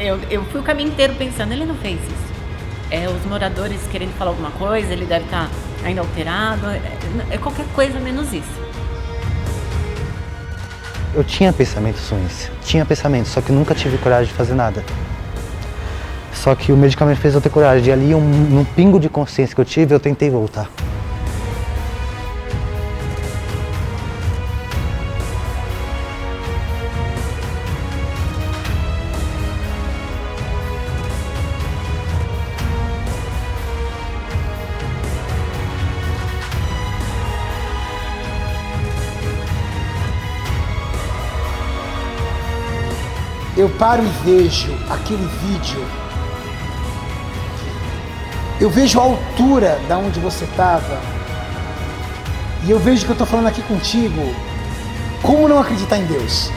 Eu fui o caminho inteiro pensando, ele não fez isso. Os moradores querendo falar alguma coisa, ele deve estar ainda alterado. É qualquer coisa menos isso. Eu tinha pensamentos ruins, só que eu nunca tive coragem de fazer nada. Só que o medicamento fez eu ter coragem, e ali, num pingo de consciência que eu tive, eu tentei voltar. Eu paro e vejo aquele vídeo. Eu vejo a altura da onde você estava. E eu vejo que eu estou falando aqui contigo. Como não acreditar em Deus?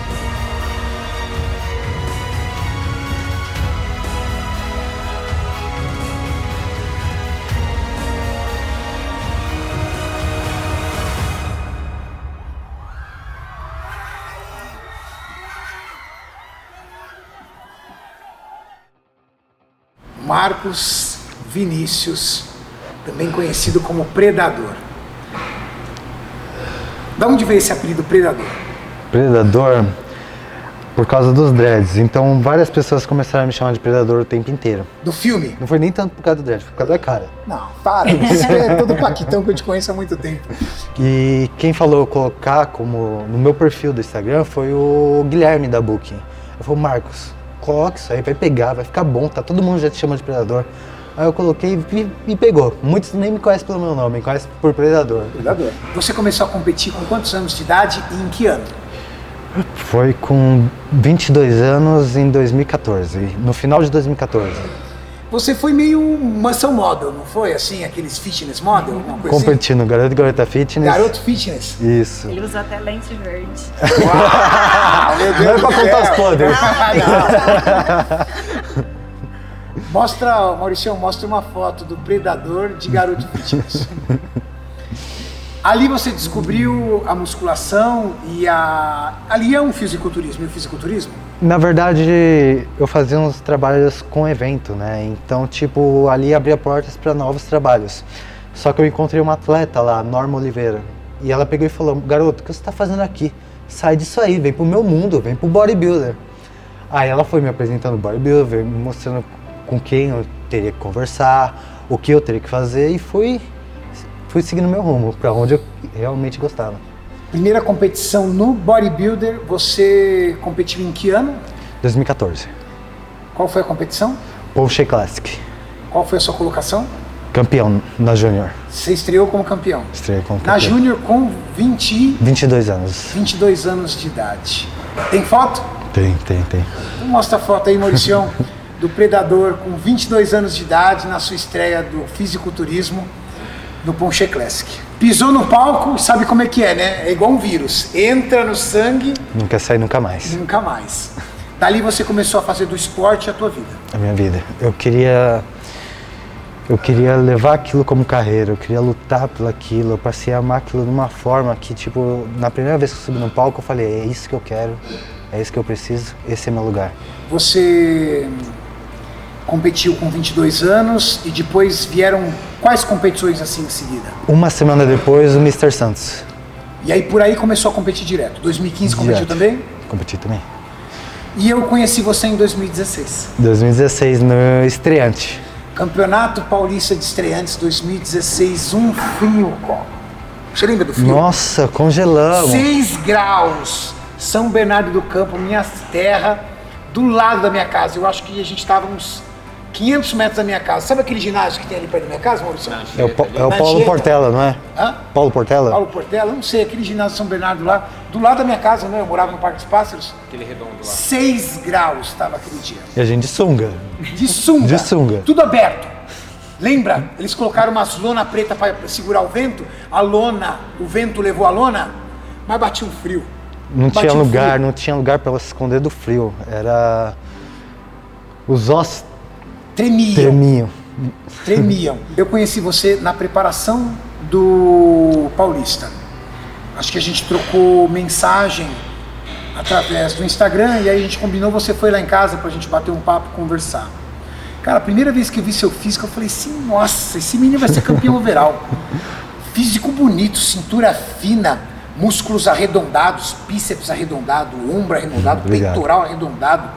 Marcos Vinícius, também conhecido como Predador. Da onde veio esse apelido Predador? Predador, por causa dos dreads. Então várias pessoas começaram a me chamar de Predador o tempo inteiro. Do filme? Não foi nem tanto por causa do dread, foi por causa da cara. Não, para, você é todo paquitão que eu te conheço há muito tempo. E quem falou colocar como no meu perfil do Instagram foi o Guilherme da Booking. Eu falei, Marcos, coloca isso aí, vai pegar, vai ficar bom, tá? Todo mundo já te chama de Predador. Aí eu coloquei e pegou. Muitos nem me conhecem pelo meu nome, me conhecem por Predador. Predador. Você começou a competir com quantos anos de idade e em que ano? Foi com 22 anos em 2014, no final de 2014. Você foi meio muscle model, não foi? Assim, aqueles fitness model? Alguma coisa competindo, assim? Garota Fitness. Garoto Fitness. Isso. Ele usa até lente verde. Uau, meu Deus, não é pra contar os podres. Mostra, Mauricião, mostra uma foto do Predador de Garoto Fitness. Ali você descobriu a musculação e ali é um fisiculturismo, e o fisiculturismo? Na verdade, eu fazia uns trabalhos com evento, né? Então, tipo, ali abria portas para novos trabalhos. Só que eu encontrei uma atleta lá, Norma Oliveira, e ela pegou e falou, garoto, o que você tá fazendo aqui? Sai disso aí, vem pro meu mundo, vem pro bodybuilder. Aí ela foi me apresentando bodybuilder, me mostrando com quem eu teria que conversar, o que eu teria que fazer, e fui seguindo meu rumo, para onde eu realmente gostava. Primeira competição no bodybuilder, você competiu em que ano? 2014. Qual foi a competição? Porsche Classic. Qual foi a sua colocação? Campeão na Júnior. Você estreou como campeão? Estreei como campeão. Na Júnior com 22 anos. 22 anos de idade. Tem foto? Tem. Então mostra a foto aí, Mauricião, do Predador com 22 anos de idade na sua estreia do fisiculturismo no Porsche Classic. Pisou no palco, sabe como é que é, né? É igual um vírus. Entra no sangue... Não quer sair nunca mais. Nunca mais. Dali você começou a fazer do esporte a tua vida. A minha vida. Eu queria levar aquilo como carreira, eu queria lutar por aquilo, eu passei a amar aquilo de uma forma que, tipo, na primeira vez que eu subi no palco, eu falei, é isso que eu quero, é isso que eu preciso, esse é meu lugar. Você competiu com 22 anos e depois vieram quais competições assim em seguida? Uma semana depois, o Mr. Santos. E aí por aí começou a competir direto. 2015 competiu também? Competi também. E eu conheci você em 2016. 2016, no estreante. Campeonato Paulista de Estreantes 2016, um frio. Você lembra do frio? Nossa, congelamos. 6 graus. São Bernardo do Campo, minha terra, do lado da minha casa. Eu acho que a gente estava uns 500 metros da minha casa. Sabe aquele ginásio que tem ali perto da minha casa, Maurício? É o Paulo Portela, não é? Hã? Paulo Portela? Paulo Portela, não sei, aquele ginásio de São Bernardo lá, do lado da minha casa, né? Eu morava no Parque dos Pássaros. Aquele redondo lá. 6 graus estava aquele dia. E a gente de sunga. De sunga. De sunga. Tudo aberto. Lembra? Eles colocaram umas lona preta para segurar o vento. A lona, o vento levou a lona, mas batia um frio. Não tinha lugar, frio. não tinha lugar para se esconder do frio. Era... Os ossos Tremiam. Eu conheci você na preparação do Paulista. Acho que a gente trocou mensagem através do Instagram, e aí a gente combinou, você foi lá em casa pra gente bater um papo, conversar. Cara, a primeira vez que eu vi seu físico, eu falei assim, nossa, esse menino vai ser campeão overall. Físico bonito, cintura fina, músculos arredondados, bíceps arredondado, ombro arredondado, peitoral arredondado.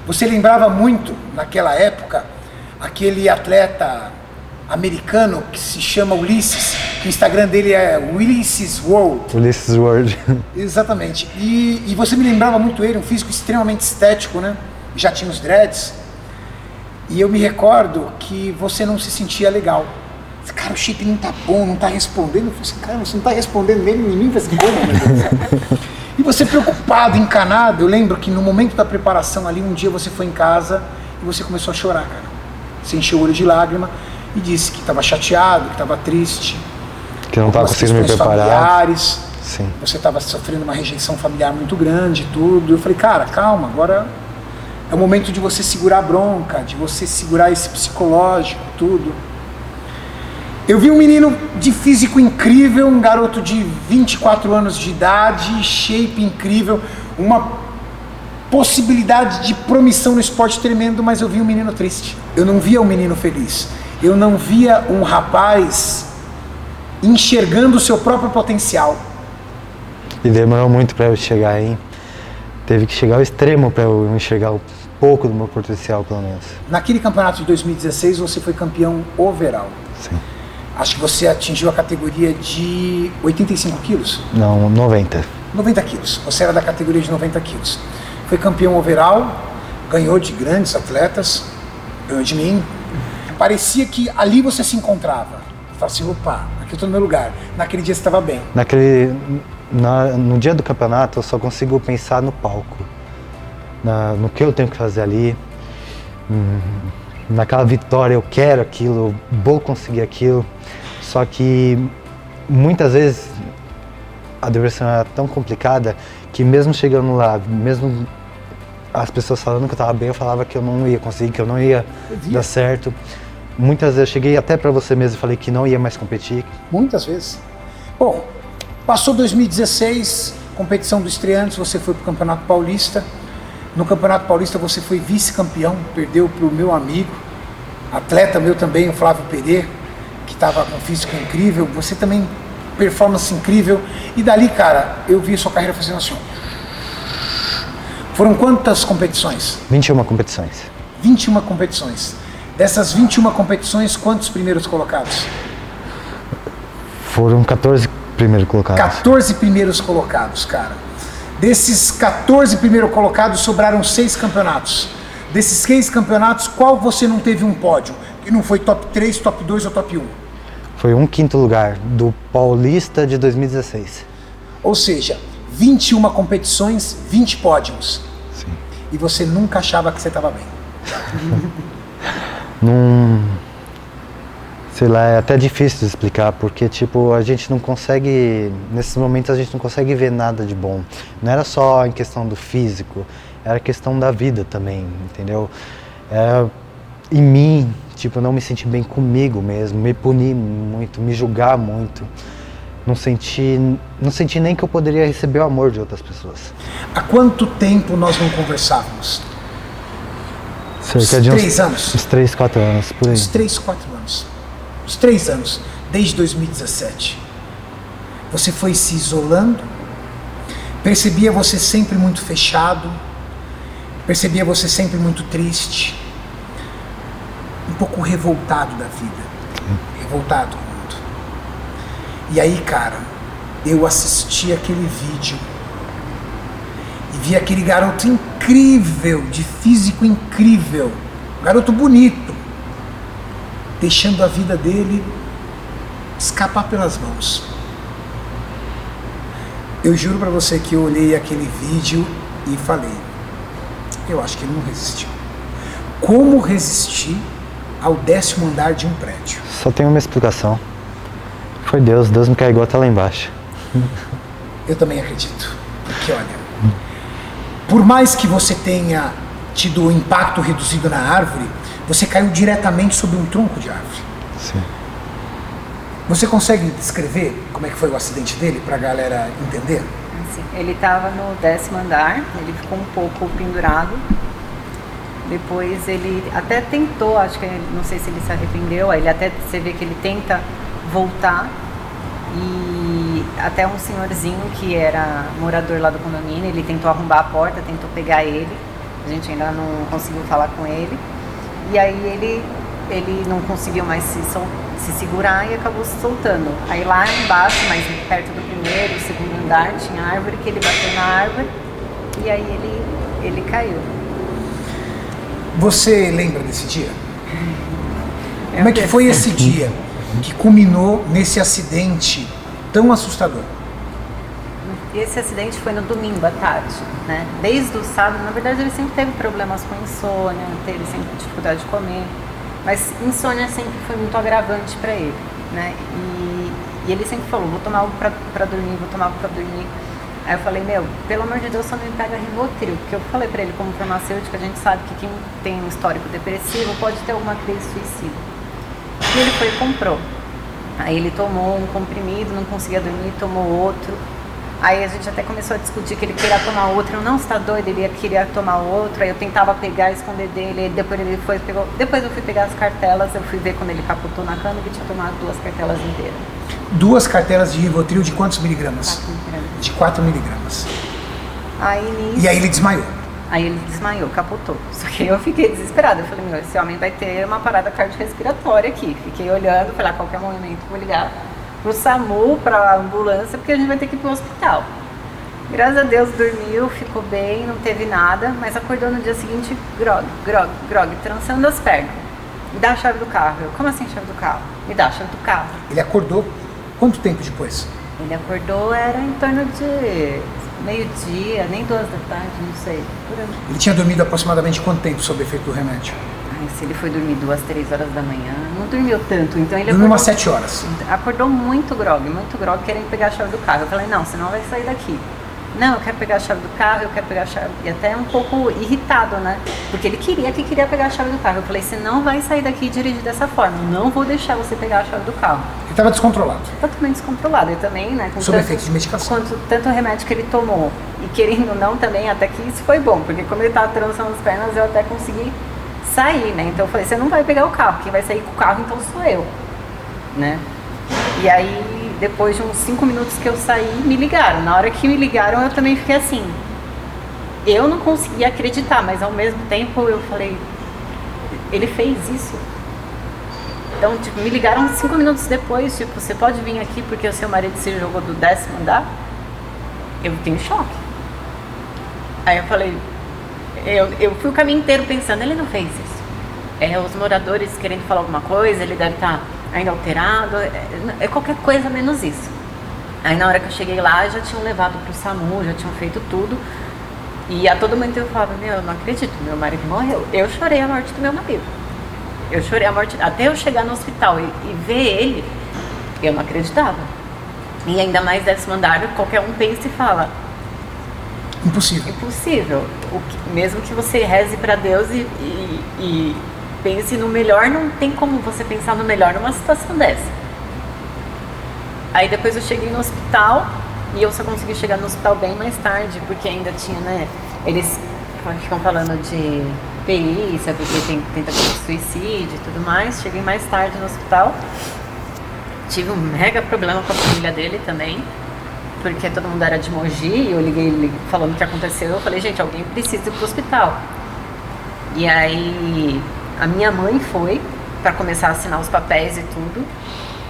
Você lembrava muito, naquela época, aquele atleta americano que se chama Ulisses, que o Instagram dele é Ulisses World. Ulisses World. Exatamente. E você me lembrava muito ele, um físico extremamente estético, né? Já tinha os dreads. E eu me recordo que você não se sentia legal. Cara, o shape não tá bom, não tá respondendo. Eu falei assim, cara, você não tá respondendo mesmo em mim, vai ser como, meu Deus? E você preocupado, encanado. Eu lembro que no momento da preparação ali, um dia você foi em casa e você começou a chorar, cara. Você encheu o olho de lágrima e disse que estava chateado, que estava triste. Que não estava conseguindo me preparar. Familiares. Sim. Você estava sofrendo uma rejeição familiar muito grande, tudo. Eu falei, cara, calma, agora é o momento de você segurar a bronca, de você segurar esse psicológico, tudo. Eu vi um menino de físico incrível, um garoto de 24 anos de idade, shape incrível, uma possibilidade de promissão no esporte tremendo, mas eu vi um menino triste. Eu não via um menino feliz. Eu não via um rapaz enxergando o seu próprio potencial. E demorou muito para eu chegar aí. Teve que chegar ao extremo para eu enxergar um pouco do meu potencial, pelo menos. Naquele campeonato de 2016, você foi campeão overall. Sim. Acho que você atingiu a categoria de 85 quilos? Não, 90. 90 quilos. Você era da categoria de 90 quilos. Foi campeão overall, ganhou de grandes atletas, ganhou de mim. Parecia que ali você se encontrava. Fala assim, opa, aqui eu tô no meu lugar. Naquele dia você estava bem. No dia do campeonato eu só consigo pensar no palco. No que eu tenho que fazer ali. Naquela vitória, eu quero aquilo, vou conseguir aquilo. Só que muitas vezes a diversão era tão complicada que mesmo chegando lá, mesmo as pessoas falando que eu estava bem, eu falava que eu não ia conseguir, que eu não ia dar certo. Muitas vezes eu cheguei até para você mesmo e falei que não ia mais competir. Muitas vezes. Bom, passou 2016, competição dos estreantes, você foi para o Campeonato Paulista. No Campeonato Paulista você foi vice-campeão, perdeu para o meu amigo, atleta meu também, o Flávio Pereira, que estava com físico incrível. Você também, performance incrível. E dali, cara, eu vi sua carreira fazendo assim. Foram quantas competições? 21 competições. 21 competições. Dessas 21 competições, quantos primeiros colocados? Foram 14 primeiros colocados. 14 primeiros colocados, cara. Desses 14 primeiros colocados, sobraram 6 campeonatos. Desses 6 campeonatos, qual você não teve um pódio? Que não foi top 3, top 2 ou top 1? Foi um quinto lugar do Paulista de 2016. Ou seja, 21 competições, 20 pódios. Sim. E você nunca achava que você estava bem. Sei lá, é até difícil de explicar, porque tipo, a gente não consegue, nesses momentos a gente não consegue ver nada de bom. Não era só em questão do físico, era questão da vida também, entendeu? Era em mim, tipo, não me sentir bem comigo mesmo, me punir muito, me julgar muito. Não senti nem que eu poderia receber o amor de outras pessoas. Há quanto tempo nós não conversávamos? Cerca de 3 anos? Uns 3, 4 anos, por aí. Uns 3, 4 anos. Uns 3 anos, desde 2017. Você foi se isolando, percebia você sempre muito fechado, percebia você sempre muito triste, um pouco revoltado da vida, revoltado com o mundo. E aí, cara, eu assisti aquele vídeo e vi aquele garoto incrível, de físico incrível, garoto bonito, deixando a vida dele escapar pelas mãos. Eu juro pra você que eu olhei aquele vídeo e falei, eu acho que ele não resistiu. Como resistir ao 10º andar de um prédio? Só tem uma explicação. Foi Deus me carregou até lá embaixo. Eu também acredito. Porque olha, por mais que você tenha tido o impacto reduzido na árvore, você caiu diretamente sobre um tronco de árvore. Sim. Você consegue descrever como é que foi o acidente dele, pra galera entender? disse. Ele estava no 10º andar, ele ficou um pouco pendurado. Depois ele até tentou, acho que, não sei se ele se arrependeu, aí ele até, você vê que ele tenta voltar. E até um senhorzinho que era morador lá do condomínio, ele tentou arrombar a porta, tentou pegar ele. A gente ainda não conseguiu falar com ele. E aí ele não conseguiu mais se segurar e acabou se soltando. Aí lá embaixo, mais perto do primeiro, segundo andar, tinha árvore, que ele bateu na árvore e aí ele caiu. Você lembra desse dia? Como é que foi esse dia que culminou nesse acidente tão assustador? Esse acidente foi no domingo à tarde, né? Desde o sábado, na verdade ele sempre teve problemas com insônia, teve sempre dificuldade de comer, mas insônia sempre foi muito agravante para ele, né? E ele sempre falou, vou tomar algo para dormir, vou tomar algo para dormir. Aí eu falei, meu, pelo amor de Deus, só não me pega Rivotril, porque eu falei para ele, como farmacêutica, a gente sabe que quem tem um histórico depressivo pode ter alguma crise suicida. E ele foi e comprou. Aí ele tomou um comprimido, não conseguia dormir, tomou outro. Aí a gente até começou a discutir que ele queria tomar outro. Eu, não, você tá doido? Ele queria tomar outro. Aí eu tentava pegar, esconder dele. Depois ele foi, pegou. Depois eu fui pegar as cartelas. Eu fui ver quando ele capotou na cama que tinha tomado 2 cartelas inteiras. 2 cartelas de Rivotril de quantos miligramas? 4 miligramas. De 4 miligramas. Aí nisso... E aí ele desmaiou. Aí ele desmaiou, capotou. Só que eu fiquei desesperada. Eu falei, meu, esse homem vai ter uma parada cardiorrespiratória aqui. Fiquei olhando, falei, a qualquer momento vou ligar pro SAMU, pra ambulância, porque a gente vai ter que ir pro hospital. Graças a Deus dormiu, ficou bem, não teve nada, mas acordou no dia seguinte, grog, trançando as pernas. Me dá a chave do carro. Eu, como assim chave do carro? Me dá a chave do carro. Ele acordou quanto tempo depois? Ele acordou, era em torno de meio-dia, nem 2 da tarde, não sei. Por aí. Ele tinha dormido aproximadamente quanto tempo sob efeito do remédio? Ai, se ele foi dormir 2, 3 horas da manhã, não dormiu tanto, então ele Dormiu acordou, umas 7 horas. acordou muito grog, querendo pegar a chave do carro. Eu falei, não, você não vai sair daqui. Não, eu quero pegar a chave do carro, eu quero pegar a chave. E até um pouco irritado, né? Porque ele queria pegar a chave do carro. Eu falei, você não vai sair daqui e dirigir dessa forma. Eu não vou deixar você pegar a chave do carro. Ele estava descontrolado. Totalmente descontrolado. E também, né? Com Sob efeito de medicação. Tanto remédio que ele tomou. E querendo ou não também, até que isso foi bom. Porque como ele estava trançando as pernas, eu até consegui sair, né? Então eu falei, você não vai pegar o carro. Quem vai sair com o carro, então sou eu. Né? E aí, depois de uns 5 minutos que eu saí, me ligaram. Na hora que me ligaram, eu também fiquei assim. Eu não conseguia acreditar, mas ao mesmo tempo eu falei, ele fez isso? Então, tipo, me ligaram 5 minutos depois, tipo, você pode vir aqui porque o seu marido se jogou do 10º andar? Eu fiquei em choque. Aí eu falei, eu fui o caminho inteiro pensando, ele não fez isso. Os moradores querendo falar alguma coisa, ele deve estar ainda alterado, é qualquer coisa menos isso. Aí na hora que eu cheguei lá, já tinham levado pro SAMU, já tinham feito tudo. E a todo momento eu falava, meu, eu não acredito, meu marido morreu. Eu chorei a morte do meu marido. Eu chorei a morte, até eu chegar no hospital e ver ele, eu não acreditava. E ainda mais 10º andar, qualquer um pensa e fala, impossível. Impossível. Mesmo que você reze para Deus e pense no melhor, não tem como você pensar no melhor numa situação dessa. Aí depois eu cheguei no hospital e eu só consegui chegar no hospital bem mais tarde, porque ainda tinha, né? Eles ficam falando de perícia, porque tem tentativa de suicídio e tudo mais. Cheguei mais tarde no hospital. Tive um mega problema com a família dele também, porque todo mundo era de Mogi, e eu liguei falando o que aconteceu. Eu falei, gente, alguém precisa ir pro hospital. E aí a minha mãe foi para começar a assinar os papéis e tudo.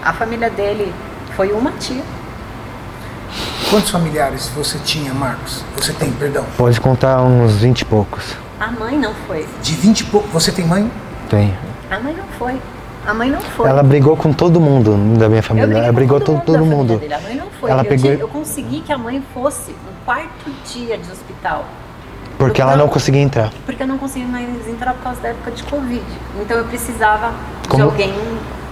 A família dele foi uma tia. Quantos familiares você tinha, Marcos? Você tem, perdão? Pode contar uns 20 e poucos. A mãe não foi. De 20 e poucos. Você tem mãe? Tem. A mãe não foi. A mãe não foi. Ela brigou com todo mundo da minha família. Ela brigou com todo mundo. Dele. A mãe não foi. Ela pegou... eu consegui que a mãe fosse no 4º dia de hospital. Porque ela não conseguia entrar. Porque eu não conseguia mais entrar por causa da época de Covid. Então eu precisava de alguém...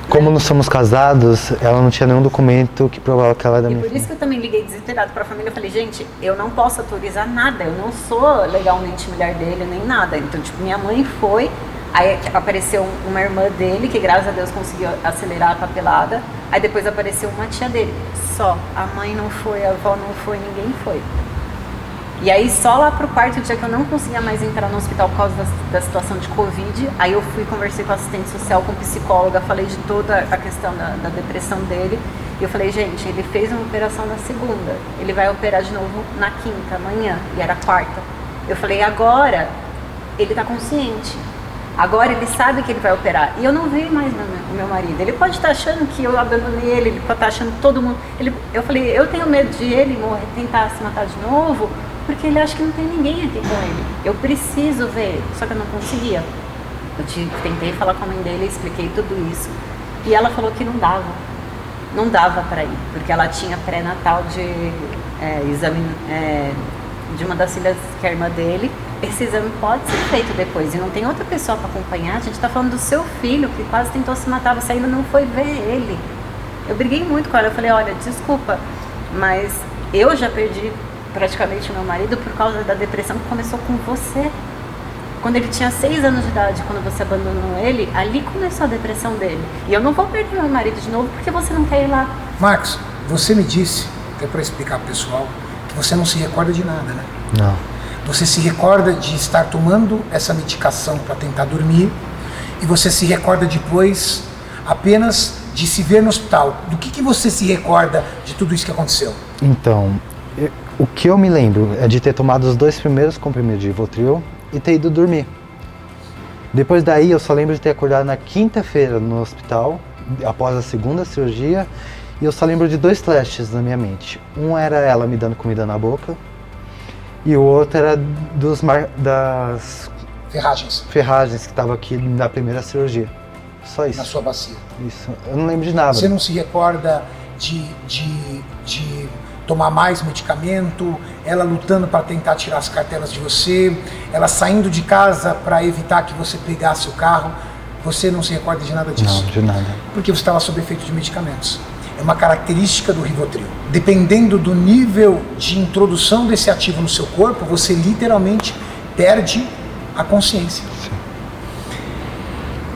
Como nós somos casados, ela não tinha nenhum documento que provava que ela era da minha família. E por isso que eu também liguei desesperado pra família. Eu falei, gente, eu não posso autorizar nada. Eu não sou legalmente mulher dele, nem nada. Então, tipo, minha mãe foi... Aí apareceu uma irmã dele, que graças a Deus conseguiu acelerar a papelada. Aí depois apareceu uma tia dele. Só. A mãe não foi, a avó não foi, ninguém foi. E aí só lá pro quarto dia que eu não conseguia mais entrar no hospital por causa da situação de Covid, aí eu fui, conversei com a assistente social, com psicóloga, falei de toda a questão da depressão dele. E eu falei, gente, ele fez uma operação na segunda, ele vai operar de novo na quinta, amanhã, e era quarta. Eu falei, agora ele tá consciente. Agora ele sabe que ele vai operar. E eu não vi mais o meu marido. Ele pode estar achando que eu abandonei ele pode estar achando que todo mundo... Eu falei, eu tenho medo de ele morrer, tentar se matar de novo, porque ele acha que não tem ninguém aqui com ele. Eu preciso ver ele, só que eu não conseguia. Tentei falar com a mãe dele, expliquei tudo isso. E ela falou que não dava. Não dava para ir, porque ela tinha pré-natal de exame de uma das filhas que é a irmã dele. Esse exame pode ser feito depois e não tem outra pessoa para acompanhar. A gente está falando do seu filho que quase tentou se matar, você ainda não foi ver ele. Eu briguei muito com ela, eu falei, olha, desculpa, mas eu já perdi praticamente o meu marido por causa da depressão que começou com você. Quando ele tinha 6 anos de idade, quando você abandonou ele, ali começou a depressão dele. E eu não vou perder meu marido de novo porque você não quer ir lá. Marcos, você me disse, até para explicar pro pessoal, que você não se recorda de nada, né? Não. Você se recorda de estar tomando essa medicação para tentar dormir e você se recorda depois apenas de se ver no hospital. Do que você se recorda de tudo isso que aconteceu? Então, o que eu me lembro é de ter tomado os 2 primeiros comprimidos de Rivotril e ter ido dormir. Depois daí eu só lembro de ter acordado na quinta-feira no hospital, após a segunda cirurgia, e eu só lembro de 2 flashes na minha mente. Um era ela me dando comida na boca, e o outro era das ferragens que estavam aqui na primeira cirurgia. Só isso. Na sua bacia. Isso. Eu não lembro de nada. Você não se recorda de tomar mais medicamento, ela lutando para tentar tirar as cartelas de você, ela saindo de casa para evitar que você pegasse o carro. Você não se recorda de nada disso? Não, de nada. Porque você estava sob efeito de medicamentos. É uma característica do Rivotril. Dependendo do nível de introdução desse ativo no seu corpo, você literalmente perde a consciência. Sim.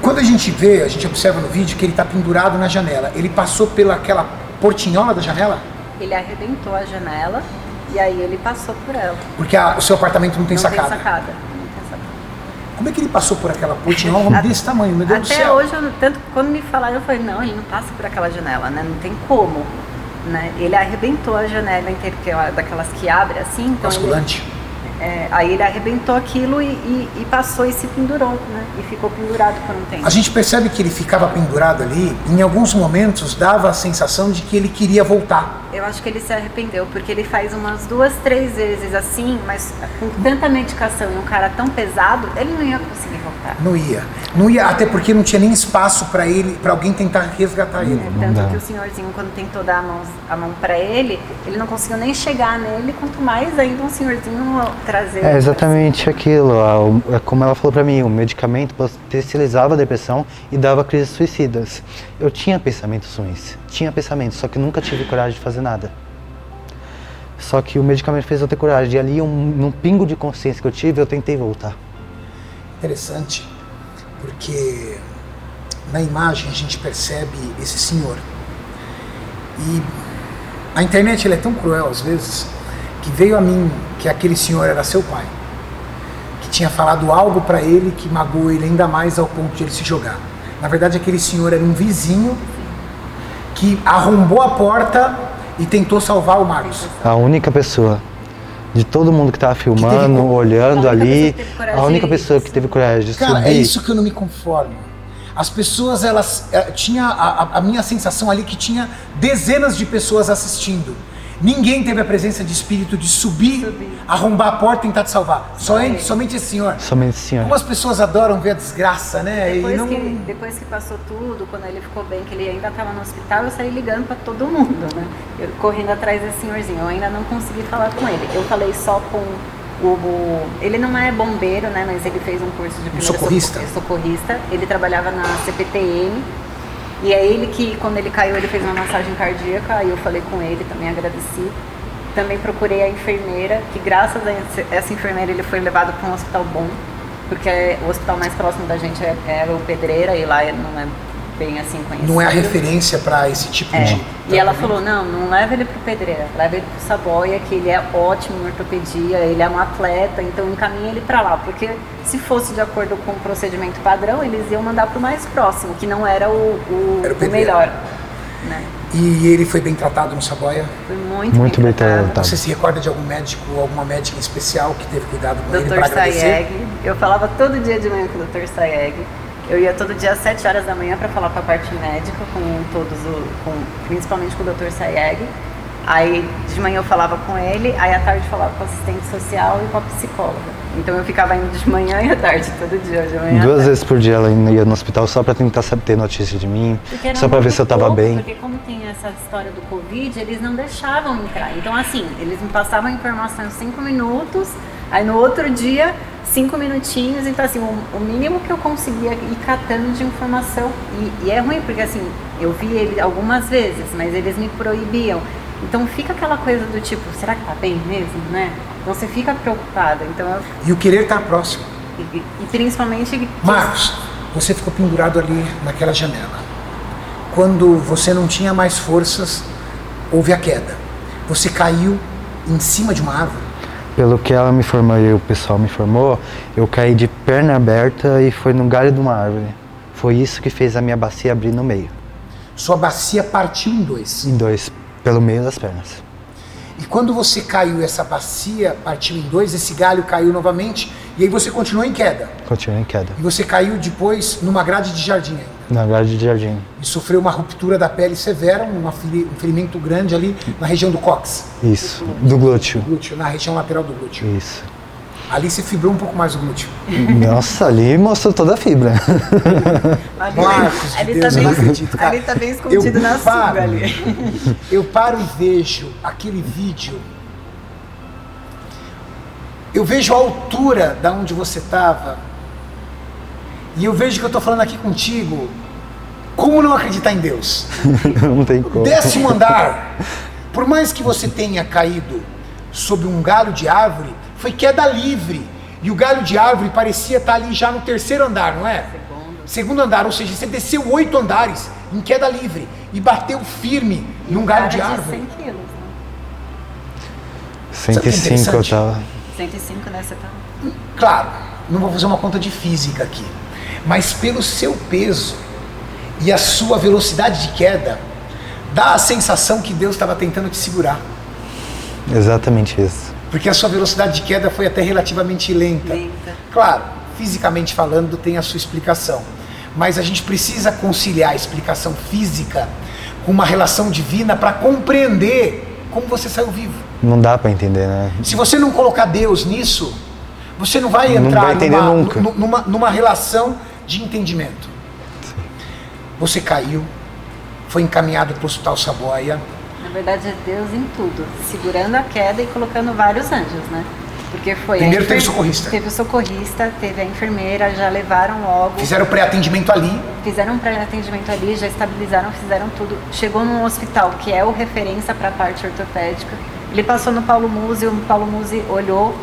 Quando a gente observa no vídeo que ele está pendurado na janela. Ele passou pelaquela portinhola da janela? Ele arrebentou a janela e aí ele passou por ela. Porque o seu apartamento não tem sacada. Não tem sacada. Como é que ele passou por aquela portinhola desse tamanho? Meu Deus do céu. Até hoje, tanto quando me falaram, eu falei, não, ele não passa por aquela janela, né? Não tem como. Né? Ele arrebentou a janela inteira, porque é daquelas que abre assim. Então basculante. Aí ele arrebentou aquilo e passou e se pendurou, né? E ficou pendurado por um tempo. A gente percebe que ele ficava pendurado ali, em alguns momentos dava a sensação de que ele queria voltar. Eu acho que ele se arrependeu, porque ele faz umas 2, 3 vezes assim, mas com tanta medicação e um cara tão pesado, ele não ia conseguir voltar. Não ia, até porque não tinha nem espaço para alguém tentar resgatar ele. Tanto que o senhorzinho, quando tentou dar a mão para ele não conseguiu nem chegar nele, quanto mais ainda um senhorzinho trazer. É exatamente aquilo, como ela falou pra mim, o medicamento potencializava a depressão e dava crises suicidas. Eu tinha pensamentos ruins, só que nunca tive coragem de fazer nada. Só que o medicamento fez eu ter coragem, e ali, num pingo de consciência que eu tive, eu tentei voltar. Interessante, porque na imagem a gente percebe esse senhor. E a internet ela é tão cruel às vezes, que veio a mim que aquele senhor era seu pai, que tinha falado algo para ele que magoou ele ainda mais ao ponto de ele se jogar. Na verdade, aquele senhor era um vizinho que arrombou a porta e tentou salvar o Marcos. A única pessoa de todo mundo que estava filmando, olhando ali, a única pessoa que teve coragem de subir. Cara, é isso que eu não me conformo. As pessoas, tinha a minha sensação ali que tinha dezenas de pessoas assistindo. Ninguém teve a presença de espírito de subir, arrombar a porta e tentar te salvar. Somente esse senhor. Somente esse senhor. Como as pessoas adoram ver a desgraça, né? Depois que passou tudo, quando ele ficou bem, que ele ainda estava no hospital, eu saí ligando para todo mundo, né? Eu correndo atrás desse senhorzinho. Eu ainda não consegui falar com ele. Eu falei só com ele não é bombeiro, né? Mas ele fez um curso de primeiro socorrista. Ele trabalhava na CPTM. E é ele que, quando ele caiu, ele fez uma massagem cardíaca, aí eu falei com ele, também agradeci. Também procurei a enfermeira, que graças a essa enfermeira ele foi levado para um hospital bom, porque o hospital mais próximo da gente é o Pedreira, e lá bem assim conhecido. Não é a referência para esse tipo de... E ela falou, não leva ele pro Pedreira, leva ele pro Saboia, que ele é ótimo em ortopedia, ele é um atleta, então encaminha ele para lá, porque se fosse de acordo com o procedimento padrão, eles iam mandar pro mais próximo, que não era o melhor, né? E ele foi bem tratado no Saboia? Foi muito bem tratado. Você se recorda de algum médico ou alguma médica em especial que teve cuidado com ele para Dr. agradecer? Sayeg, eu falava todo dia de manhã com o Dr. Sayeg. Eu ia todo dia às 7 horas da manhã para falar com a parte médica, principalmente com o Dr. Sayeg. Aí de manhã eu falava com ele, aí à tarde eu falava com a assistente social e com a psicóloga. Então eu ficava indo de manhã e à tarde, todo dia, de manhã. 2 vezes por dia ela ia no hospital só para tentar ter notícia de mim, só para ver se eu tava bem. Porque como tem essa história do Covid, eles não deixavam entrar. Então assim, eles me passavam a informação em 5 minutos, aí no outro dia 5 minutinhos, então assim, o mínimo que eu conseguia ir catando de informação, e é ruim porque assim, eu vi ele algumas vezes, mas eles me proibiam, então fica aquela coisa do tipo, será que tá bem mesmo, né? Então você fica preocupada, então E o querer estar próximo. E principalmente... Marcos, você ficou pendurado ali naquela janela. Quando você não tinha mais forças, houve a queda. Você caiu em cima de uma árvore. Pelo que ela me informou e o pessoal me informou, eu caí de perna aberta e foi no galho de uma árvore. Foi isso que fez a minha bacia abrir no meio. Sua bacia partiu em 2. Em 2, pelo meio das pernas. E quando você caiu, essa bacia partiu em 2, esse galho caiu novamente, e aí você continuou em queda. Continuei em queda. E você caiu depois numa grade de jardim ainda. Na grade de jardim. E sofreu uma ruptura da pele severa, um ferimento grande ali na região do cóccix. Isso, do glúteo. Glúteo, na região lateral do glúteo. Isso. Ali se fibrou um pouco mais o glúteo. Nossa, ali mostrou toda a fibra. Marcos, de Deus, eu não acredito, cara. Ali tá bem escondido na sunga ali. Eu paro e vejo aquele vídeo. Eu vejo a altura da onde você estava. E eu vejo que eu estou falando aqui contigo. Como não acreditar em Deus? Não tem como. 10º andar. Por mais que você tenha caído sob um galho de árvore, foi queda livre. E o galho de árvore parecia estar ali já no 3º andar, não é? Segundo andar, ou seja, você desceu 8 andares em queda livre e bateu firme num galho de árvore. 100 quilos, né? 105 eu tava. 105, né? Você tá... Claro, não vou fazer uma conta de física aqui, mas pelo seu peso e a sua velocidade de queda, dá a sensação que Deus estava tentando te segurar. Exatamente isso. Porque a sua velocidade de queda foi até relativamente lenta. Claro, fisicamente falando, tem a sua explicação. Mas a gente precisa conciliar a explicação física com uma relação divina para compreender como você saiu vivo. Não dá pra entender, né? Se você não colocar Deus nisso, você não vai entrar numa relação de entendimento. Sim. Você caiu, foi encaminhado para o Hospital Saboia. Na verdade é Deus em tudo, segurando a queda e colocando vários anjos, né? Porque foi primeiro teve o socorrista. Teve o socorrista, teve a enfermeira, já levaram logo. Fizeram pré-atendimento ali. Fizeram um pré-atendimento ali, já estabilizaram, fizeram tudo. Chegou num hospital que é o referência para a parte ortopédica. Ele passou no Paulo Musi, o Paulo Musi olhou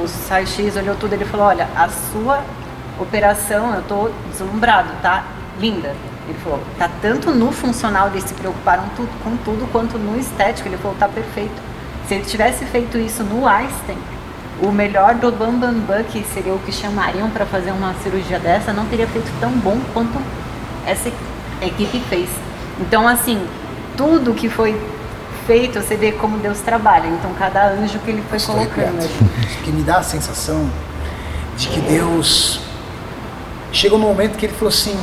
os raio-x, olhou tudo, ele falou, olha, a sua operação, eu tô deslumbrado, tá? Linda. Ele falou, tá tanto no funcional, eles se preocuparam com tudo, quanto no estético. Ele falou, tá perfeito. Se ele tivesse feito isso no Einstein, o melhor do Bambambam, que seria o que chamariam para fazer uma cirurgia dessa, não teria feito tão bom quanto essa equipe fez. Então, assim, tudo que foi feito, você vê como Deus trabalha. Então, cada anjo que ele foi colocando ali. Que me dá a sensação de que Deus chegou no momento que ele falou assim,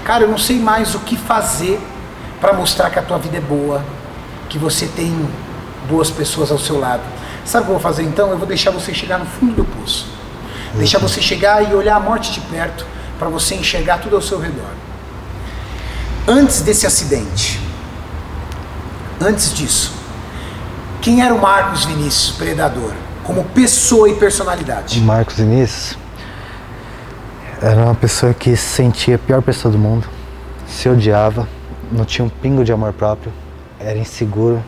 cara, eu não sei mais o que fazer para mostrar que a tua vida é boa, que você tem boas pessoas ao seu lado. Sabe o que eu vou fazer então? Eu vou deixar você chegar no fundo do poço. Deixar você chegar e olhar a morte de perto, para você enxergar tudo ao seu redor. Antes desse acidente, antes disso, quem era o Marcos Vinícius, predador? Como pessoa e personalidade? O Marcos Vinícius era uma pessoa que se sentia a pior pessoa do mundo, se odiava, não tinha um pingo de amor próprio, era inseguro,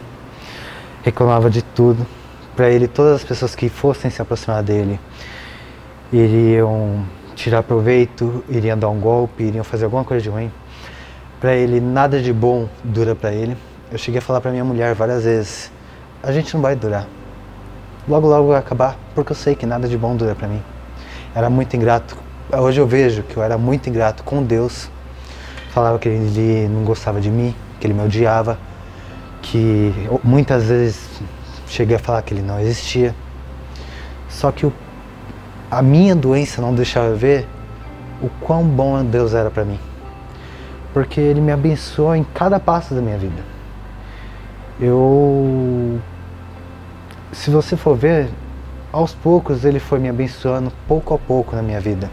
reclamava de tudo. Para ele, todas as pessoas que fossem se aproximar dele iriam tirar proveito, iriam dar um golpe, iriam fazer alguma coisa de ruim. pra ele nada de bom dura pra ele. Eu cheguei a falar pra minha mulher várias vezes, a gente não vai durar. Logo, logo vai acabar, porque eu sei que nada de bom dura pra mim. Era muito ingrato. Hoje eu vejo que eu era muito ingrato com Deus. Falava que ele não gostava de mim, que ele me odiava, que muitas vezes cheguei a falar que ele não existia. Só que a minha doença não deixava eu ver o quão bom Deus era pra mim. Porque ele me abençoou em cada passo da minha vida. Se você for ver, aos poucos ele foi me abençoando pouco a pouco na minha vida.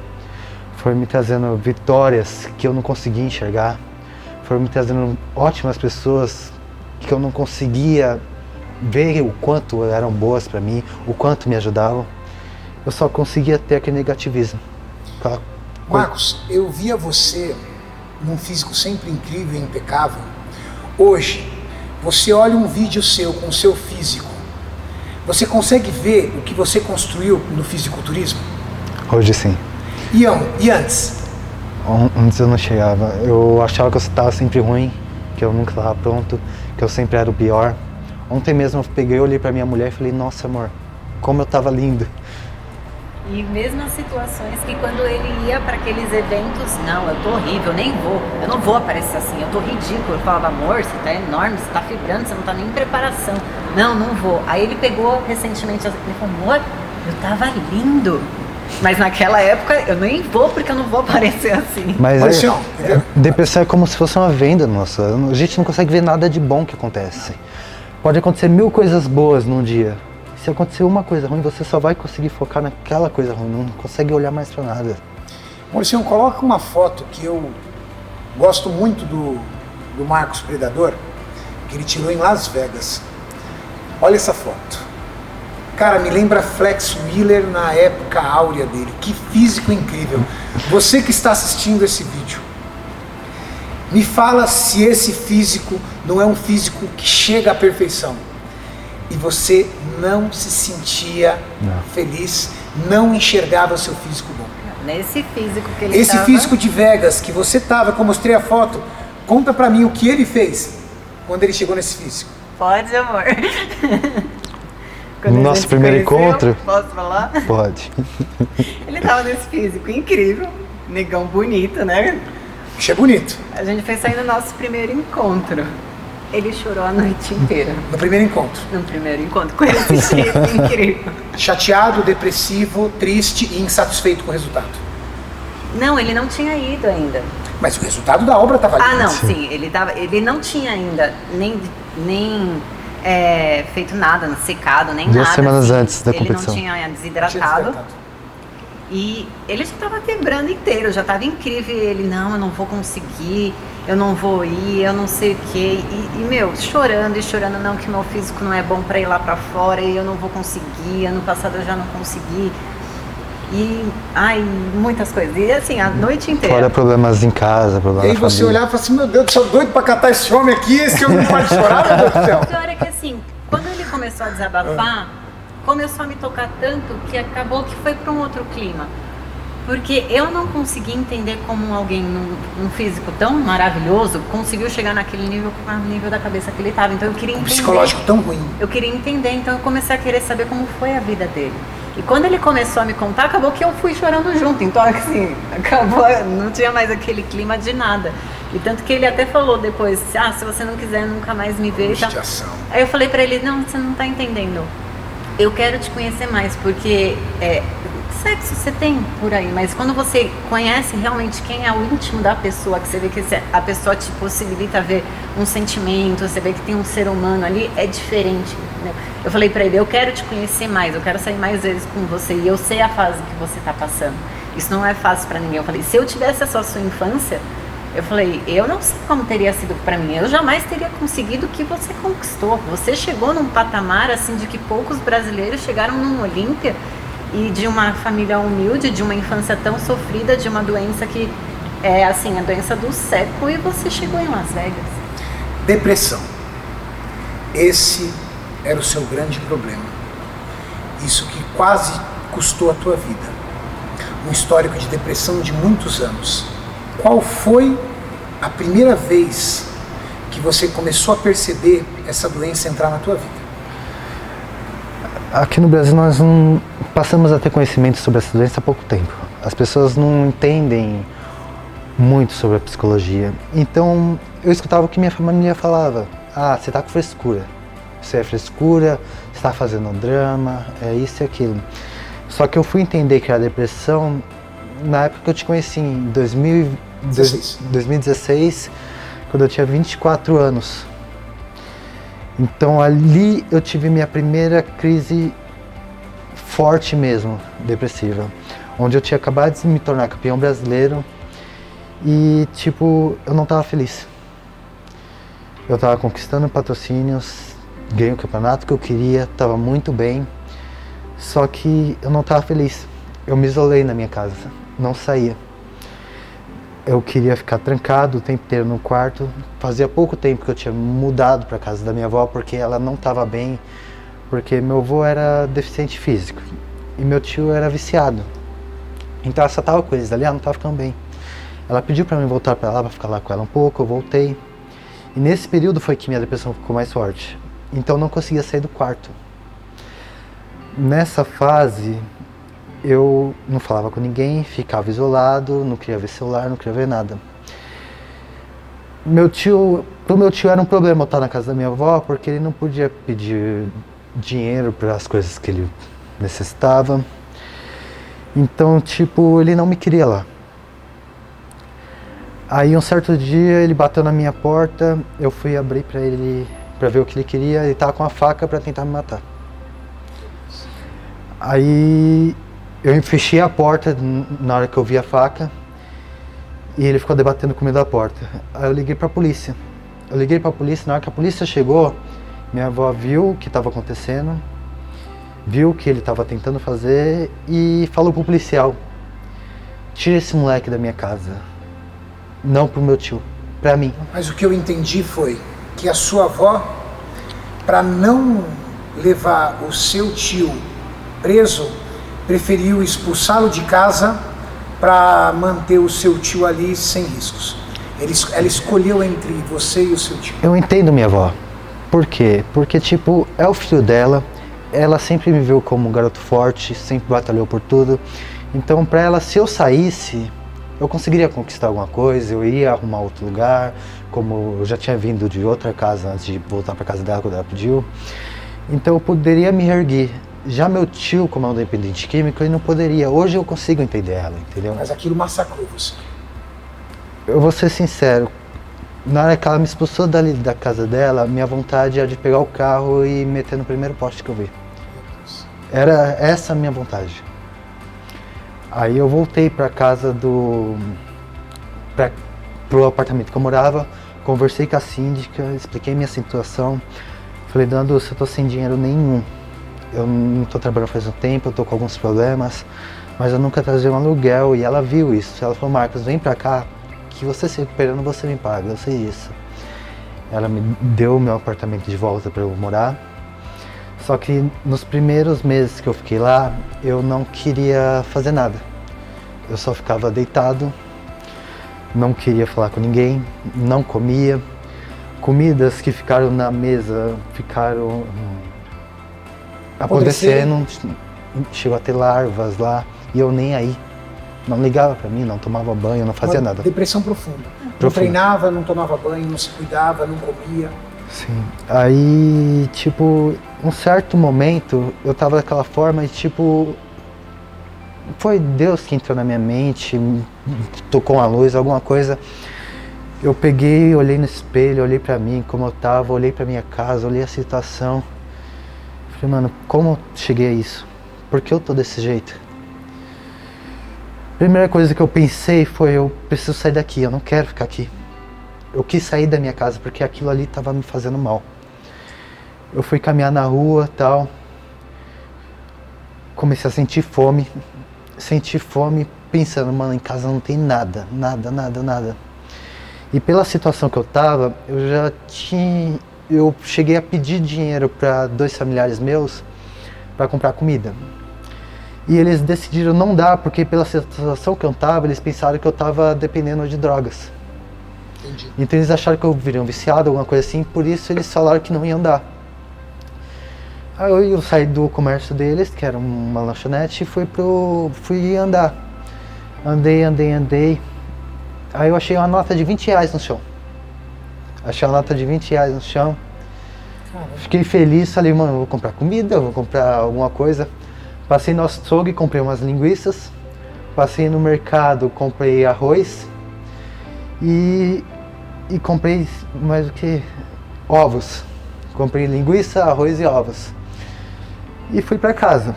Foi me trazendo vitórias que eu não conseguia enxergar. Foi me trazendo ótimas pessoas que eu não conseguia ver o quanto eram boas para mim, o quanto me ajudavam. Eu só conseguia ter aquele negativismo. Marcos, eu via você num físico sempre incrível e impecável. Hoje, você olha um vídeo seu com o seu físico, você consegue ver o que você construiu no fisiculturismo? Hoje sim. E antes? Antes eu não chegava. Eu achava que eu estava sempre ruim, que eu nunca estava pronto, que eu sempre era o pior. Ontem mesmo eu peguei, olhei para minha mulher e falei, nossa amor, como eu estava lindo. E mesmas situações que quando ele ia para aqueles eventos, não, eu tô horrível, nem vou, eu não vou aparecer assim, eu tô ridículo. Eu falava, amor, você tá enorme, você tá fibrando, você não tá nem em preparação. Não, não vou. Aí ele pegou recentemente, ele falou, amor, eu tava lindo. Mas naquela época eu nem vou porque eu não vou aparecer assim. Mas depressão é como se fosse uma venda, nossa. A gente não consegue ver nada de bom que acontece. Pode acontecer 1000 coisas boas num dia. Se acontecer uma coisa ruim, você só vai conseguir focar naquela coisa ruim, não consegue olhar mais pra nada. Mauricinho, coloca uma foto que eu gosto muito do Marcos Predador, que ele tirou em Las Vegas. Olha essa foto. Cara, me lembra Flex Wheeler na época áurea dele. Que físico incrível. Você que está assistindo esse vídeo, me fala se esse físico não é um físico que chega à perfeição. E você não se sentia feliz, não enxergava seu físico bom. Nesse físico que ele Esse físico de Vegas que você tava, que eu mostrei a foto, conta pra mim o que ele fez quando ele chegou nesse físico. Pode, amor. No nosso primeiro encontro? Posso falar? Pode. Ele tava nesse físico incrível, negão bonito, né? Bicho é bonito. A gente foi sair no nosso primeiro encontro. Ele chorou a noite inteira. No primeiro encontro? No primeiro encontro, com esse jeito incrível. Chateado, depressivo, triste e insatisfeito com o resultado. Não, ele não tinha ido ainda. Mas o resultado da obra estava ali. Ah, não, sim. Ele não tinha ainda nem feito nada, secado, nem 2 nada. semanas assim. antes da competição. Ele não tinha desidratado. E ele já estava quebrando inteiro, já estava incrível. E ele, não, eu não vou conseguir, eu não vou ir, eu não sei o quê. Meu, chorando e chorando, não, que meu físico não é bom para ir lá para fora e eu não vou conseguir. Ano passado eu já não consegui. Muitas coisas. E assim, a noite inteira. Fora problemas em casa, problemas E aí na você família. olhava e falava assim, meu Deus do céu, doido pra catar esse homem aqui, esse homem não pode chorar, meu Deus do céu. O pior é que assim, quando ele começou a desabafar, começou a me tocar tanto que acabou que foi para um outro clima. Porque eu não consegui entender como alguém num físico tão maravilhoso conseguiu chegar naquele nível com o nível da cabeça que ele estava. Então eu queria entender. Psicológico tão ruim. Eu queria entender, então eu comecei a querer saber como foi a vida dele. E quando ele começou a me contar, acabou que eu fui chorando junto. Então, assim, acabou, não tinha mais aquele clima de nada. E tanto que ele até falou depois, se você não quiser nunca mais me ver. Tá. Aí eu falei pra ele, não, você não tá entendendo. Eu quero te conhecer mais, porque sexo você tem por aí, mas quando você conhece realmente quem é o íntimo da pessoa, que você vê que a pessoa te possibilita ver um sentimento, você vê que tem um ser humano ali, é diferente, entendeu? Eu falei pra ele, eu quero te conhecer mais, eu quero sair mais vezes com você e eu sei a fase que você tá passando. Isso não é fácil pra ninguém. Eu falei, se eu tivesse essa sua infância, eu falei, eu não sei como teria sido pra mim, eu jamais teria conseguido o que você conquistou. Você chegou num patamar assim de que poucos brasileiros chegaram num Olímpia, e de uma família humilde, de uma infância tão sofrida, de uma doença que é assim, a doença do século, e você chegou em Las Vegas. Depressão. Esse era o seu grande problema. Isso que quase custou a tua vida. Um histórico de depressão de muitos anos. Qual foi a primeira vez que você começou a perceber essa doença entrar na tua vida? Aqui no Brasil nós não passamos a ter conhecimento sobre essa doença há pouco tempo. As pessoas não entendem muito sobre a psicologia. Então eu escutava o que minha família falava. Ah, você tá com frescura. Isso é frescura, você tá fazendo drama, é isso e aquilo. Só que eu fui entender que a depressão, na época que eu te conheci, em 2016, quando eu tinha 24 anos. Então ali eu tive minha primeira crise forte mesmo, depressiva. Onde eu tinha acabado de me tornar campeão brasileiro e tipo, eu não estava feliz. Eu estava conquistando patrocínios, ganhei o campeonato que eu queria, estava muito bem. Só que eu não estava feliz. Eu me isolei na minha casa, não saía. Eu queria ficar trancado o tempo inteiro no quarto. Fazia pouco tempo que eu tinha mudado para casa da minha avó porque ela não estava bem, porque meu avô era deficiente físico e meu tio era viciado. Então ela só estava com eles ali, ela não estava ficando bem. Ela pediu para mim voltar para lá, para ficar lá com ela um pouco, eu voltei. E nesse período foi que minha depressão ficou mais forte. Então eu não conseguia sair do quarto. Nessa fase, eu não falava com ninguém, ficava isolado, não queria ver celular, não queria ver nada. Pro meu tio era um problema eu estar na casa da minha avó, porque ele não podia pedir dinheiro para as coisas que ele necessitava. Então, tipo, ele não me queria lá. Aí um certo dia ele bateu na minha porta, eu fui abrir para ele, para ver o que ele queria, ele tava com uma faca para tentar me matar. Aí eu fechei a porta na hora que eu vi a faca e ele ficou debatendo comigo da porta. Aí eu liguei pra polícia. Na hora que a polícia chegou, minha avó viu o que estava acontecendo, viu o que ele estava tentando fazer e falou pro policial: tira esse moleque da minha casa. Não pro meu tio, pra mim. Mas o que eu entendi foi que a sua avó, para não levar o seu tio preso, preferiu expulsá-lo de casa para manter o seu tio ali sem riscos. Ela escolheu entre você e o seu tio. Eu entendo minha avó. Por quê? Porque, tipo, é o filho dela, ela sempre me viu como um garoto forte, sempre batalhou por tudo. Então, para ela, se eu saísse, eu conseguiria conquistar alguma coisa, eu iria arrumar outro lugar, como eu já tinha vindo de outra casa antes de voltar para casa dela quando ela pediu. Então, eu poderia me reerguer. Já meu tio, como é um dependente químico, ele não poderia. Hoje eu consigo entender ela, entendeu? Mas aquilo massacrou você. Eu vou ser sincero, na hora que ela me expulsou dali da casa dela, minha vontade era de pegar o carro e meter no primeiro poste que eu vi. Era essa a minha vontade. Aí eu voltei para casa pro apartamento que eu morava, conversei com a síndica, expliquei minha situação. Falei: dona Dulce, eu tô sem dinheiro nenhum. Eu não tô trabalhando faz um tempo, eu tô com alguns problemas, mas eu nunca trazia um aluguel. E ela viu isso. Ela falou: Marcos, vem pra cá, que você se recuperando, você me paga, eu sei isso. Ela me deu o meu apartamento de volta para eu morar. Só que nos primeiros meses que eu fiquei lá, eu não queria fazer nada. Eu só ficava deitado, não queria falar com ninguém, não comia. Comidas que ficaram na mesa ficaram apodrecendo, chegou a ter larvas lá e eu nem aí. Não ligava pra mim, não tomava banho, não fazia nada. Depressão profunda. Não treinava, não tomava banho, não se cuidava, não comia. Sim. Aí, tipo, um certo momento eu tava daquela forma e, tipo, foi Deus que entrou na minha mente, tocou uma luz, alguma coisa. Eu peguei, olhei no espelho, olhei pra mim como eu tava, olhei pra minha casa, olhei a situação. Falei: mano, como eu cheguei a isso? Por que eu tô desse jeito? Primeira coisa que eu pensei foi: eu preciso sair daqui, eu não quero ficar aqui. Eu quis sair da minha casa porque aquilo ali estava me fazendo mal. Eu fui caminhar na rua, tal. Comecei a sentir fome. Senti fome pensando: mano, em casa não tem nada, nada. E pela situação que eu tava, eu cheguei a pedir dinheiro para 2 familiares meus para comprar comida. E eles decidiram não dar, porque pela situação que eu tava, eles pensaram que eu tava dependendo de drogas. Entendi. Então eles acharam que eu viria um viciado, alguma coisa assim, por isso eles falaram que não iam dar. Aí eu saí do comércio deles, que era uma lanchonete, e fui andar. Andei. Aí eu achei uma nota de R$20 no chão. Achei uma nota de R$20 no chão. Caramba. Fiquei feliz, falei, mano, eu vou comprar comida, eu vou comprar alguma coisa. Passei no açougue, comprei umas linguiças. Passei no mercado, comprei arroz. E comprei mais o que? Ovos. Comprei linguiça, arroz e ovos. E fui pra casa.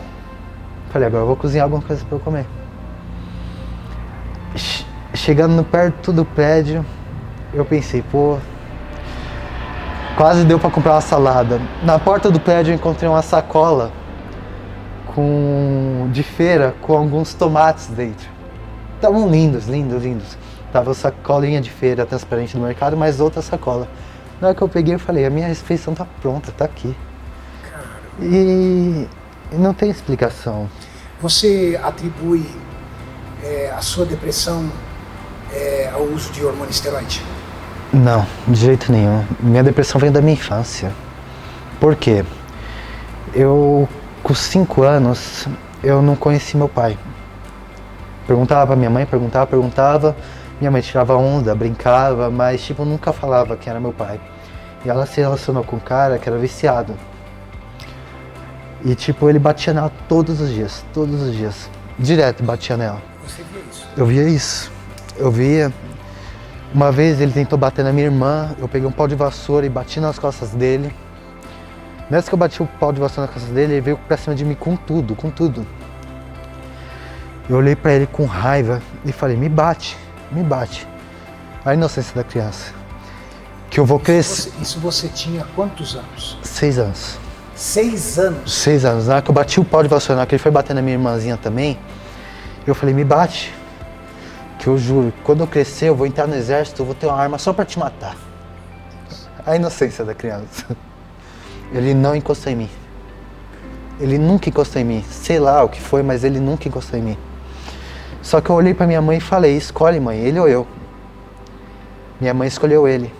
Falei, agora eu vou cozinhar alguma coisa pra eu comer. Chegando perto do prédio, eu pensei, pô, quase deu pra comprar uma salada. Na porta do prédio eu encontrei uma sacola de feira com alguns tomates dentro. Estavam lindos. Tava a sacolinha de feira transparente do mercado, mais outra sacola. Na hora que eu peguei, eu falei, a minha refeição tá pronta, tá aqui. E não tem explicação. Você atribui a sua depressão ao uso de hormônio esteroide? Não, de jeito nenhum. Minha depressão vem da minha infância. Por quê? Eu, com 5 anos, eu não conheci meu pai. Perguntava pra minha mãe, perguntava. Minha mãe tirava onda, brincava, mas tipo, nunca falava quem era meu pai. E ela se relacionou com um cara que era viciado. E tipo, ele batia nela todos os dias. Direto batia nela. Você via isso? Eu via isso. Eu via. Uma vez ele tentou bater na minha irmã, eu peguei um pau de vassoura e bati nas costas dele. Nessa que eu bati o pau de vassoura nas costas dele, ele veio pra cima de mim com tudo. Eu olhei pra ele com raiva e falei, me bate. A inocência da criança. Que eu vou crescer. Isso você tinha quantos anos? 6 anos. 6 anos? 6 anos. Na hora que eu bati o pau de vassoura, na hora que ele foi bater na minha irmãzinha também, eu falei, me bate. Que eu juro, quando eu crescer, eu vou entrar no exército, eu vou ter uma arma só pra te matar. A inocência da criança. Ele não encostou em mim. Ele nunca encostou em mim. Sei lá o que foi, mas ele nunca encostou em mim. Só que eu olhei pra minha mãe e falei, escolhe, mãe, ele ou eu. Minha mãe escolheu ele.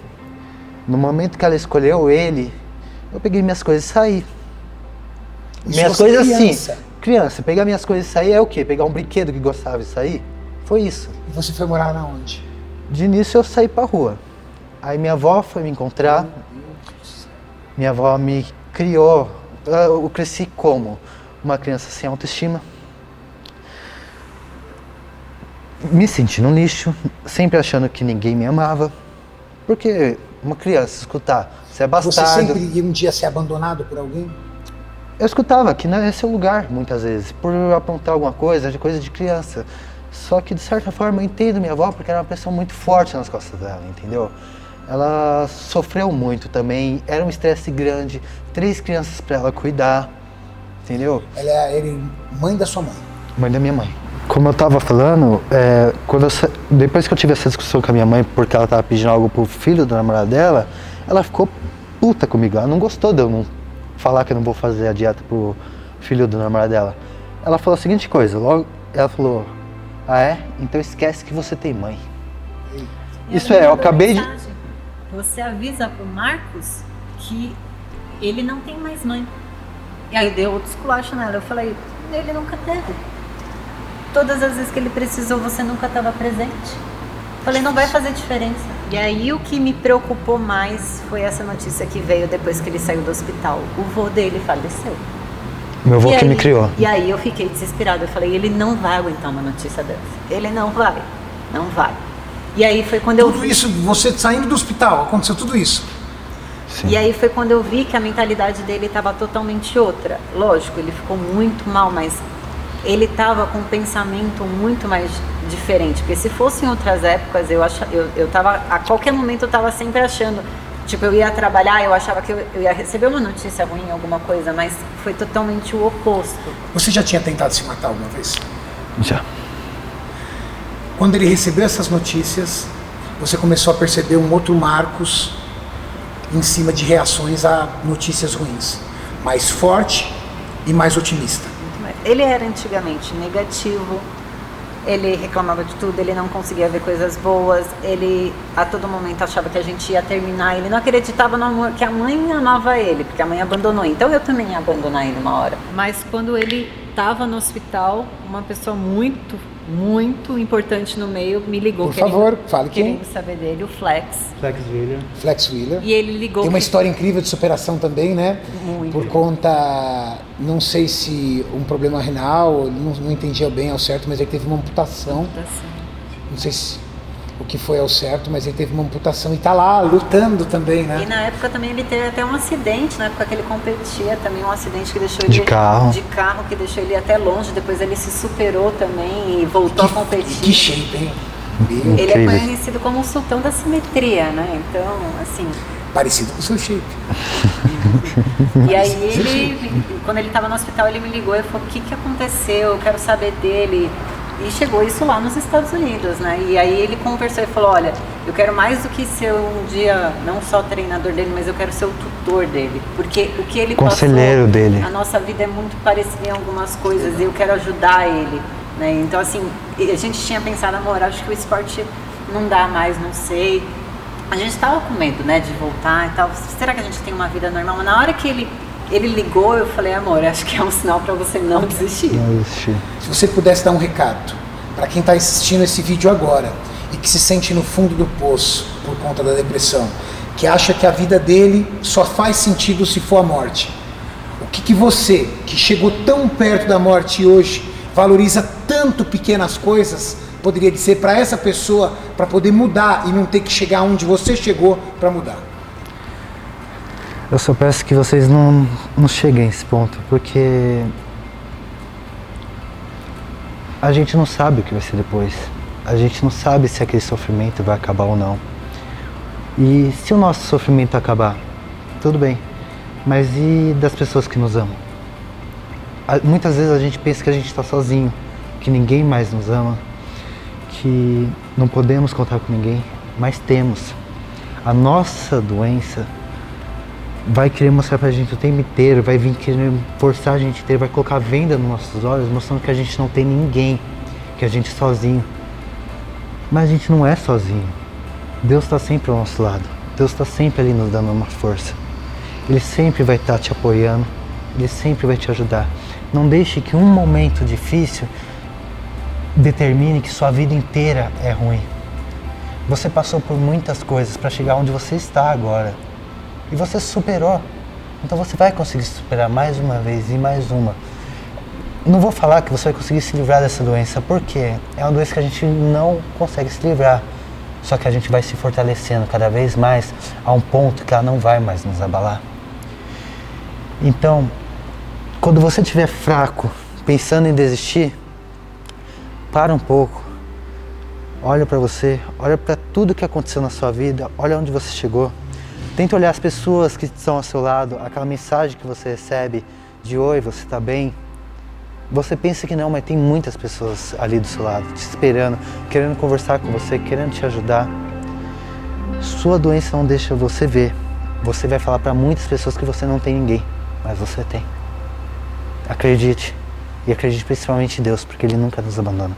No momento que ela escolheu ele, eu peguei minhas coisas e saí. Minhas coisas assim, criança, pegar minhas coisas e sair é o quê? Pegar um brinquedo que gostava de sair? Foi isso. E você foi morar na onde? De início eu saí pra rua. Aí minha avó foi me encontrar. Minha avó me criou. Eu cresci como? Uma criança sem autoestima. Me sentindo um lixo, sempre achando que ninguém me amava. Porque uma criança escutar, você é bastardo. Você sempre ia um dia ser abandonado por alguém? Eu escutava que não é seu lugar, muitas vezes, por aprontar alguma coisa de criança. Só que, de certa forma, eu entendo minha avó porque era uma pressão muito forte nas costas dela, entendeu? Ela sofreu muito também, era um estresse grande, 3 crianças para ela cuidar, entendeu? Ela era mãe da sua mãe? Mãe da minha mãe. Como eu tava falando, depois que eu tive essa discussão com a minha mãe porque ela tava pedindo algo pro filho do namorado dela, ela ficou puta comigo, ela não gostou de eu não falar que eu não vou fazer a dieta pro filho do namorado dela. Ela falou a seguinte coisa, logo ela falou, ah é? Então esquece que você tem mãe. Isso eu acabei de... Você avisa pro Marcos que ele não tem mais mãe. E aí deu outro esculacho nela. Eu falei, ele nunca teve. Todas as vezes que ele precisou, você nunca estava presente. Falei, não vai fazer diferença. E aí o que me preocupou mais foi essa notícia que veio depois que ele saiu do hospital. O vô dele faleceu. Meu avô que me criou. E aí eu fiquei desesperada. Eu falei, ele não vai aguentar uma notícia dessa. Ele não vai. E aí foi quando Tudo isso, você saindo do hospital, aconteceu tudo isso? Sim. E aí foi quando eu vi que a mentalidade dele estava totalmente outra. Lógico, ele ficou muito mal, mas ele estava com um pensamento muito mais diferente. Porque se fosse em outras épocas, eu tava, a qualquer momento eu estava sempre achando, tipo, eu ia trabalhar, eu achava que eu ia receber uma notícia ruim, alguma coisa, mas foi totalmente o oposto. Você já tinha tentado se matar alguma vez? Já. Quando ele recebeu essas notícias, você começou a perceber um outro Marcos em cima de reações a notícias ruins, mais forte e mais otimista. Ele era antigamente negativo, Ele reclamava de tudo, ele não conseguia ver coisas boas, ele a todo momento achava que a gente ia terminar, ele não acreditava no amor, que a mãe amava ele, porque a mãe abandonou, então eu também ia abandonar ele uma hora. Mas quando ele estava no hospital, uma pessoa muito importante no meio me ligou. Por favor, fale quem. Querendo saber dele, o Flex. Flex Wheeler. E ele ligou. Tem uma história incrível de superação também, né? Muito. Por conta, não sei se um problema renal, não entendia bem ao certo, mas ele teve uma amputação. Não sei se o que foi ao certo, mas ele teve uma amputação e tá lá lutando também, né? E na época também ele teve até um acidente, na época que ele competia, também um acidente que deixou ele de carro, que deixou ele até longe, depois ele se superou também e voltou a competir. Que shape, hein? Ele é conhecido como o sultão da simetria, né? Então, assim... Parecido com o seu shape. E aí ele, quando ele estava no hospital, ele me ligou e falou, o que aconteceu? Eu quero saber dele. E chegou isso lá nos Estados Unidos, né? E aí ele conversou e falou, olha, eu quero mais do que ser um dia, não só treinador dele, mas eu quero ser o tutor dele. Porque o que ele conselheiro passou, dele. A nossa vida é muito parecida em algumas coisas e eu quero ajudar ele, né? Então, assim, a gente tinha pensado, amor, acho que o esporte não dá mais, não sei. A gente estava com medo, né, de voltar e tal. Será que a gente tem uma vida normal? Mas na hora que ele ligou, eu falei, amor, acho que é um sinal para você não desistir. Se você pudesse dar um recado para quem está assistindo esse vídeo agora e que se sente no fundo do poço por conta da depressão, que acha que a vida dele só faz sentido se for a morte, o que você, que chegou tão perto da morte e hoje valoriza tanto pequenas coisas, poderia dizer para essa pessoa para poder mudar e não ter que chegar onde você chegou para mudar? Eu só peço que vocês não cheguem a esse ponto, porque a gente não sabe o que vai ser depois. A gente não sabe se aquele sofrimento vai acabar ou não. E se o nosso sofrimento acabar, tudo bem. Mas e das pessoas que nos amam? Muitas vezes a gente pensa que a gente está sozinho, que ninguém mais nos ama, que não podemos contar com ninguém, mas temos. A nossa doença vai querer mostrar pra gente o tempo inteiro, vai vir querer forçar a gente inteiro, vai colocar venda nos nossos olhos, mostrando que a gente não tem ninguém, que a gente é sozinho. Mas a gente não é sozinho. Deus está sempre ao nosso lado. Deus está sempre ali nos dando uma força. Ele sempre vai estar te apoiando, Ele sempre vai te ajudar. Não deixe que um momento difícil determine que sua vida inteira é ruim. Você passou por muitas coisas para chegar onde você está agora. E você superou. Então você vai conseguir superar mais uma vez e mais uma. Não vou falar que você vai conseguir se livrar dessa doença, porque é uma doença que a gente não consegue se livrar. Só que a gente vai se fortalecendo cada vez mais a um ponto que ela não vai mais nos abalar. Então, quando você estiver fraco, pensando em desistir, para um pouco. Olha para você, olha para tudo que aconteceu na sua vida, olha onde você chegou. Tenta olhar as pessoas que estão ao seu lado, aquela mensagem que você recebe de oi, você está bem? Você pensa que não, mas tem muitas pessoas ali do seu lado, te esperando, querendo conversar com você, querendo te ajudar. Sua doença não deixa você ver. Você vai falar para muitas pessoas que você não tem ninguém, mas você tem. Acredite, e acredite principalmente em Deus, porque Ele nunca nos abandona.